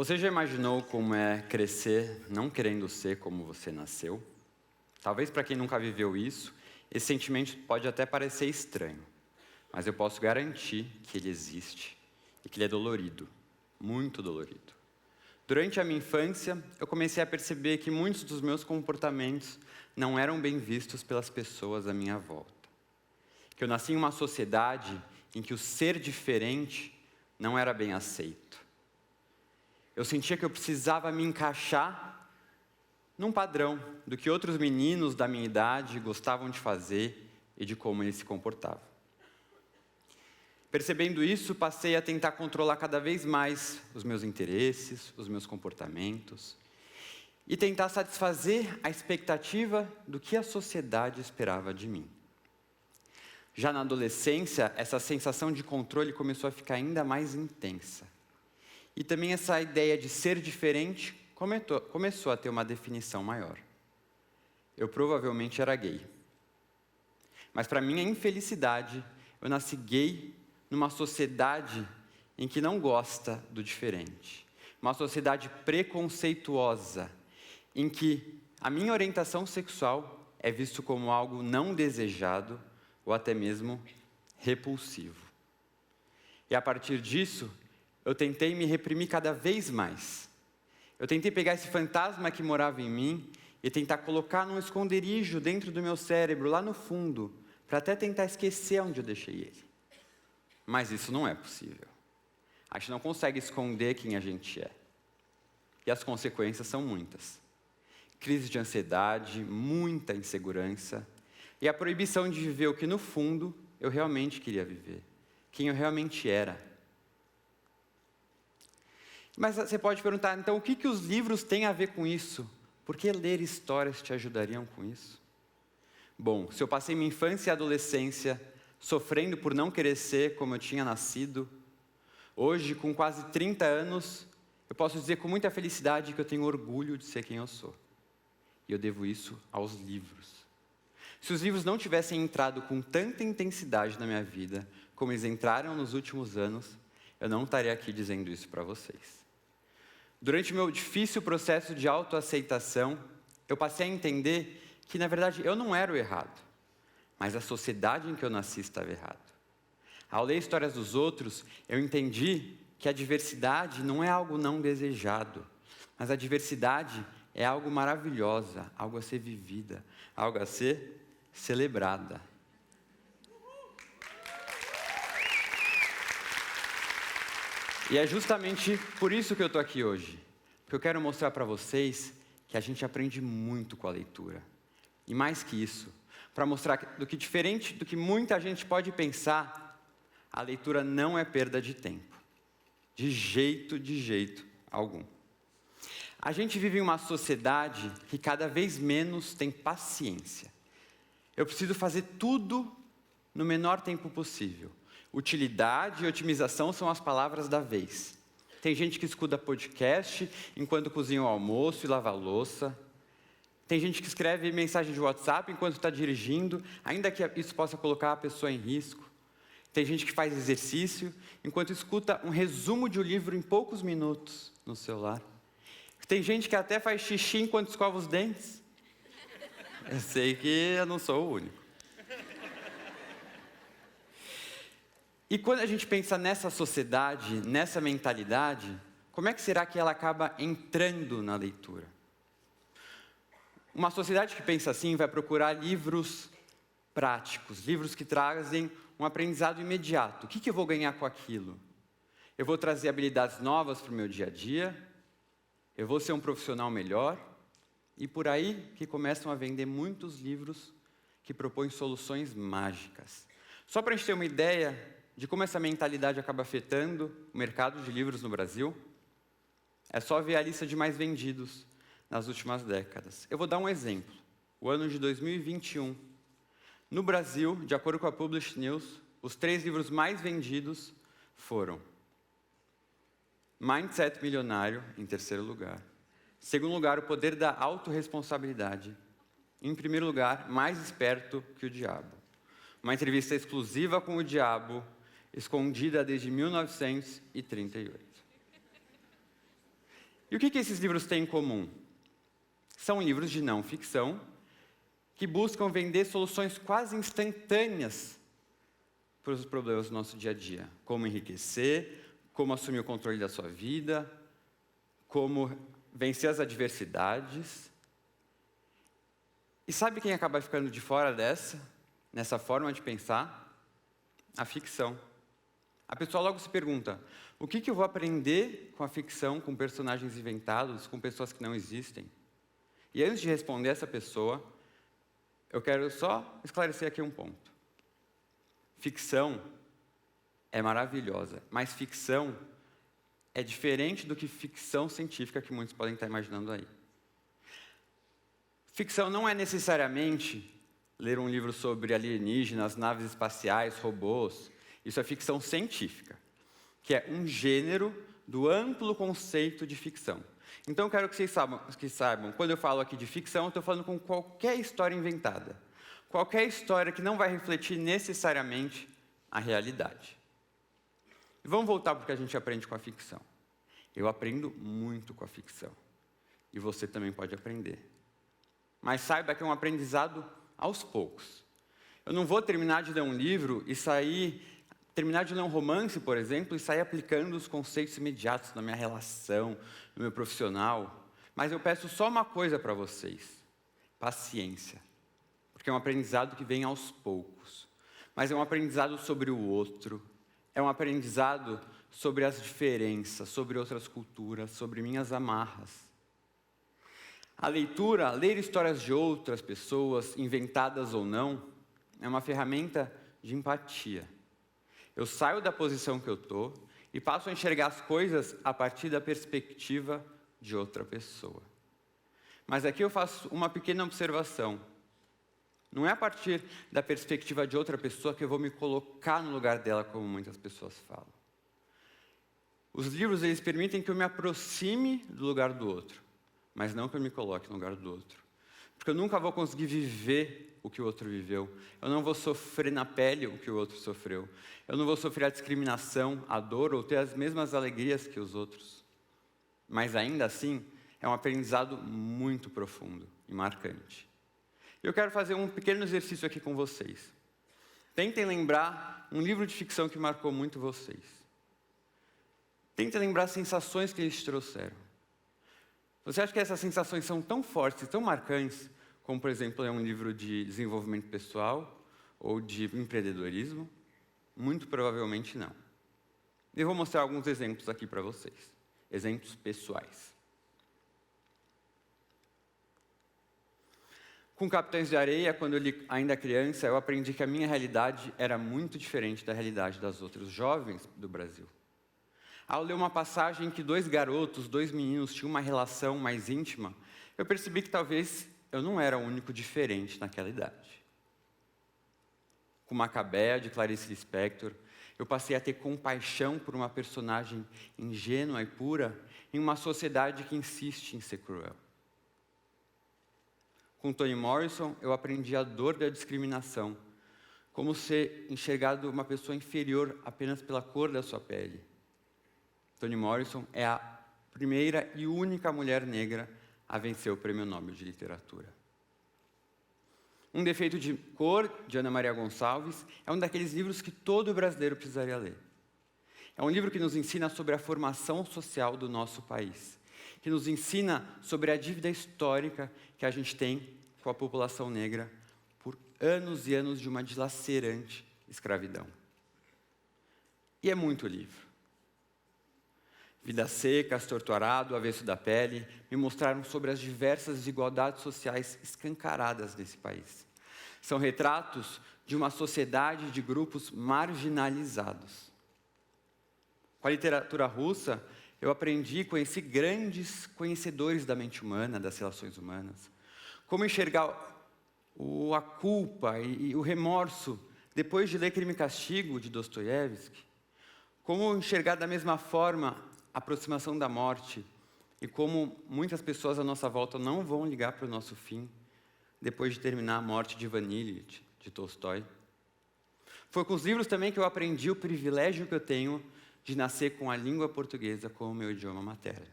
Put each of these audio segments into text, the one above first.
Você já imaginou como é crescer não querendo ser como você nasceu? Talvez para quem nunca viveu isso, esse sentimento pode até parecer estranho, mas eu posso garantir que ele existe e que ele é dolorido, muito dolorido. Durante a minha infância, eu comecei a perceber que muitos dos meus comportamentos não eram bem vistos pelas pessoas à minha volta. Que eu nasci em uma sociedade em que o ser diferente não era bem aceito. Eu sentia que eu precisava me encaixar num padrão do que outros meninos da minha idade gostavam de fazer e de como eles se comportavam. Percebendo isso, passei a tentar controlar cada vez mais os meus interesses, os meus comportamentos e tentar satisfazer a expectativa do que a sociedade esperava de mim. Já na adolescência, essa sensação de controle começou a ficar ainda mais intensa. E também essa ideia de ser diferente começou a ter uma definição maior. Eu provavelmente era gay. Mas para minha infelicidade, eu nasci gay numa sociedade em que não gosta do diferente. Uma sociedade preconceituosa, em que a minha orientação sexual é vista como algo não desejado ou até mesmo repulsivo. E a partir disso, eu tentei me reprimir cada vez mais. Eu tentei pegar esse fantasma que morava em mim e tentar colocar num esconderijo dentro do meu cérebro, lá no fundo, para até tentar esquecer onde eu deixei ele. Mas isso não é possível. A gente não consegue esconder quem a gente é. E as consequências são muitas. Crise de ansiedade, muita insegurança e a proibição de viver o que no fundo eu realmente queria viver. Quem eu realmente era. Mas você pode perguntar, então, o que os livros têm a ver com isso? Por que ler histórias te ajudariam com isso? Bom, se eu passei minha infância e adolescência sofrendo por não querer ser como eu tinha nascido, hoje, com quase 30 anos, eu posso dizer com muita felicidade que eu tenho orgulho de ser quem eu sou. E eu devo isso aos livros. Se os livros não tivessem entrado com tanta intensidade na minha vida, como eles entraram nos últimos anos, eu não estaria aqui dizendo isso para vocês. Durante o meu difícil processo de autoaceitação, eu passei a entender que, na verdade, eu não era o errado, mas a sociedade em que eu nasci estava errada. Ao ler histórias dos outros, eu entendi que a diversidade não é algo não desejado, mas a diversidade é algo maravilhosa, algo a ser vivida, algo a ser celebrada. E é justamente por isso que eu estou aqui hoje. Porque eu quero mostrar para vocês que a gente aprende muito com a leitura. E mais que isso, para mostrar que diferente do que muita gente pode pensar, a leitura não é perda de tempo. De jeito algum. A gente vive em uma sociedade que cada vez menos tem paciência. Eu preciso fazer tudo no menor tempo possível. Utilidade e otimização são as palavras da vez. Tem gente que escuta podcast enquanto cozinha o almoço e lava a louça. Tem gente que escreve mensagem de WhatsApp enquanto está dirigindo, ainda que isso possa colocar a pessoa em risco. Tem gente que faz exercício enquanto escuta um resumo de um livro em poucos minutos no celular. Tem gente que até faz xixi enquanto escova os dentes. Eu sei que eu não sou o único. E quando a gente pensa nessa sociedade, nessa mentalidade, como é que será que ela acaba entrando na leitura? Uma sociedade que pensa assim vai procurar livros práticos, livros que trazem um aprendizado imediato. O que eu vou ganhar com aquilo? Eu vou trazer habilidades novas para o meu dia a dia? Eu vou ser um profissional melhor? E por aí que começam a vender muitos livros que propõem soluções mágicas. Só para a gente ter uma ideia de como essa mentalidade acaba afetando o mercado de livros no Brasil, é só ver a lista de mais vendidos nas últimas décadas. Eu vou dar um exemplo. O ano de 2021. No Brasil, de acordo com a Publish News, os 3 livros mais vendidos foram Mindset Milionário, em terceiro lugar. Em segundo lugar, O Poder da Autorresponsabilidade. Em primeiro lugar, Mais Esperto que o Diabo. Uma entrevista exclusiva com o diabo, escondida desde 1938. E o que esses livros têm em comum? São livros de não ficção que buscam vender soluções quase instantâneas para os problemas do nosso dia a dia. Como enriquecer, como assumir o controle da sua vida, como vencer as adversidades. E sabe quem acaba ficando de fora nessa forma de pensar? A ficção. A pessoa logo se pergunta, o que eu vou aprender com a ficção, com personagens inventados, com pessoas que não existem? E antes de responder essa pessoa, eu quero só esclarecer aqui um ponto. Ficção é maravilhosa, mas ficção é diferente do que ficção científica que muitos podem estar imaginando aí. Ficção não é necessariamente ler um livro sobre alienígenas, naves espaciais, robôs. Isso é ficção científica, que é um gênero do amplo conceito de ficção. Então, eu quero que vocês saibam, quando eu falo aqui de ficção, eu estou falando com qualquer história inventada. Qualquer história que não vai refletir necessariamente a realidade. E vamos voltar para o que a gente aprende com a ficção. Eu aprendo muito com a ficção. E você também pode aprender. Mas saiba que é um aprendizado aos poucos. Eu não vou terminar de ler um livro e terminar de ler um romance, por exemplo, e sair aplicando os conceitos imediatos na minha relação, no meu profissional. Mas eu peço só uma coisa para vocês: paciência. Porque é um aprendizado que vem aos poucos. Mas é um aprendizado sobre o outro. É um aprendizado sobre as diferenças, sobre outras culturas, sobre minhas amarras. A leitura, ler histórias de outras pessoas, inventadas ou não, é uma ferramenta de empatia. Eu saio da posição que eu estou e passo a enxergar as coisas a partir da perspectiva de outra pessoa. Mas aqui eu faço uma pequena observação. Não é a partir da perspectiva de outra pessoa que eu vou me colocar no lugar dela, como muitas pessoas falam. Os livros, eles permitem que eu me aproxime do lugar do outro, mas não que eu me coloque no lugar do outro. Porque eu nunca vou conseguir viver o que o outro viveu. Eu não vou sofrer na pele o que o outro sofreu. Eu não vou sofrer a discriminação, a dor, ou ter as mesmas alegrias que os outros. Mas ainda assim, é um aprendizado muito profundo e marcante. Eu quero fazer um pequeno exercício aqui com vocês. Tentem lembrar um livro de ficção que marcou muito vocês. Tentem lembrar as sensações que eles te trouxeram. Você acha que essas sensações são tão fortes e tão marcantes, como, por exemplo, é um livro de desenvolvimento pessoal ou de empreendedorismo? Muito provavelmente não. Eu vou mostrar alguns exemplos aqui para vocês. Exemplos pessoais. Com Capitães de Areia, quando eu li ainda criança, eu aprendi que a minha realidade era muito diferente da realidade das outros jovens do Brasil. Ao ler uma passagem em que dois meninos, tinham uma relação mais íntima, eu percebi que talvez eu não era o único diferente naquela idade. Com Macabea, de Clarice Lispector, eu passei a ter compaixão por uma personagem ingênua e pura em uma sociedade que insiste em ser cruel. Com Toni Morrison, eu aprendi a dor da discriminação, como ser enxergado uma pessoa inferior apenas pela cor da sua pele. Toni Morrison é a primeira e única mulher negra a vencer o Prêmio Nobel de Literatura. Um Defeito de Cor, de Ana Maria Gonçalves, é um daqueles livros que todo brasileiro precisaria ler. É um livro que nos ensina sobre a formação social do nosso país, que nos ensina sobre a dívida histórica que a gente tem com a população negra por anos e anos de uma dilacerante escravidão. E é muito livro. Vidas Secas, Torturado, Avesso da Pele, me mostraram sobre as diversas desigualdades sociais escancaradas desse país. São retratos de uma sociedade de grupos marginalizados. Com a literatura russa, eu aprendi e conheci grandes conhecedores da mente humana, das relações humanas. Como enxergar a culpa e o remorso depois de ler Crime e Castigo, de Dostoiévski. Como enxergar da mesma forma a aproximação da morte e como muitas pessoas à nossa volta não vão ligar para o nosso fim depois de terminar a morte de Ivan Ilitch, de Tolstói. Foi com os livros também que eu aprendi o privilégio que eu tenho de nascer com a língua portuguesa como meu idioma materno.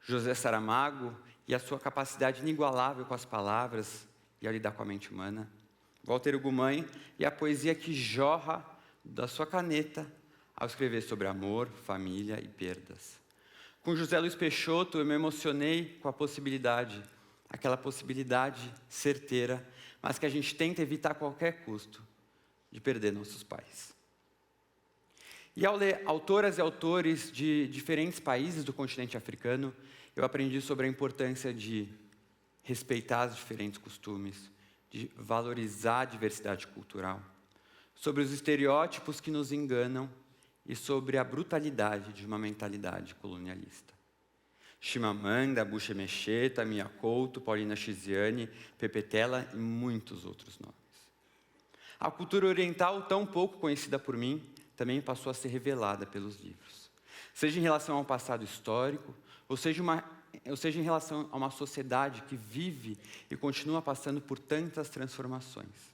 José Saramago e a sua capacidade inigualável com as palavras e a lidar com a mente humana. Walter Ugumãe e a poesia que jorra da sua caneta ao escrever sobre amor, família e perdas. Com José Luiz Peixoto, eu me emocionei com a possibilidade, aquela possibilidade certeira, mas que a gente tenta evitar a qualquer custo, de perder nossos pais. E ao ler autoras e autores de diferentes países do continente africano, eu aprendi sobre a importância de respeitar os diferentes costumes, de valorizar a diversidade cultural, sobre os estereótipos que nos enganam e sobre a brutalidade de uma mentalidade colonialista. Chimamanda, Buche Mecheta, Mia Couto, Paulina Chiziane, Pepe Tela e muitos outros nomes. A cultura oriental, tão pouco conhecida por mim, também passou a ser revelada pelos livros. Seja em relação ao passado histórico, ou seja em relação a uma sociedade que vive e continua passando por tantas transformações.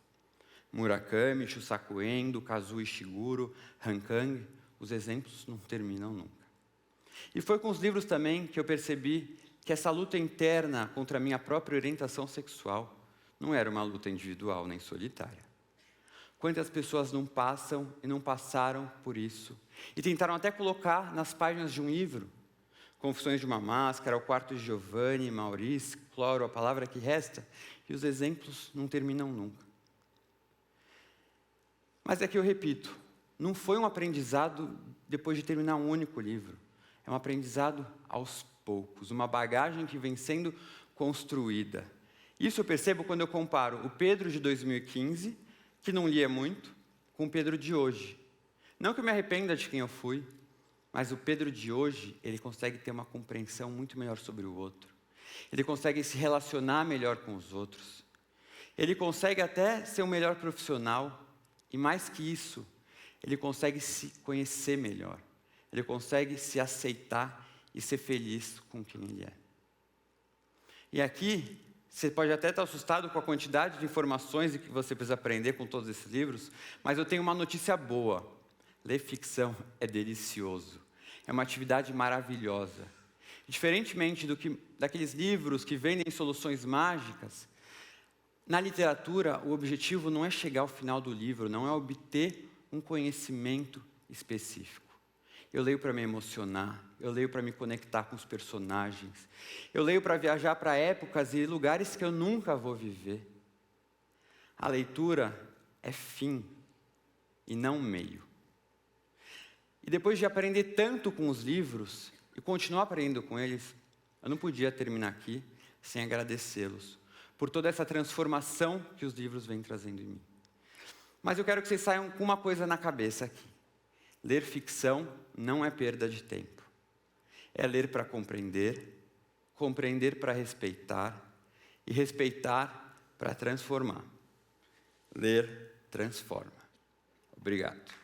Murakami, Shusaku Endo, Kazuo Ishiguro, Han Kang, os exemplos não terminam nunca. E foi com os livros também que eu percebi que essa luta interna contra a minha própria orientação sexual não era uma luta individual nem solitária. Quantas pessoas não passam e não passaram por isso e tentaram até colocar nas páginas de um livro Confissões de uma Máscara, O Quarto de Giovanni, Maurice, Cloro, A Palavra que Resta, e os exemplos não terminam nunca. Mas é que eu repito, não foi um aprendizado depois de terminar um único livro. É um aprendizado aos poucos, uma bagagem que vem sendo construída. Isso eu percebo quando eu comparo o Pedro de 2015, que não lia muito, com o Pedro de hoje. Não que eu me arrependa de quem eu fui, mas o Pedro de hoje, ele consegue ter uma compreensão muito melhor sobre o outro. Ele consegue se relacionar melhor com os outros. Ele consegue até ser um melhor profissional. E mais que isso, ele consegue se conhecer melhor. Ele consegue se aceitar e ser feliz com quem ele é. E aqui, você pode até estar assustado com a quantidade de informações que você precisa aprender com todos esses livros, mas eu tenho uma notícia boa. Ler ficção é delicioso. É uma atividade maravilhosa. Diferentemente daqueles livros que vendem soluções mágicas, na literatura, o objetivo não é chegar ao final do livro, não é obter um conhecimento específico. Eu leio para me emocionar, eu leio para me conectar com os personagens, eu leio para viajar para épocas e lugares que eu nunca vou viver. A leitura é fim e não meio. E depois de aprender tanto com os livros e continuar aprendendo com eles, eu não podia terminar aqui sem agradecê-los por toda essa transformação que os livros vêm trazendo em mim. Mas eu quero que vocês saiam com uma coisa na cabeça aqui. Ler ficção não é perda de tempo. É ler para compreender, compreender para respeitar e respeitar para transformar. Ler transforma. Obrigado.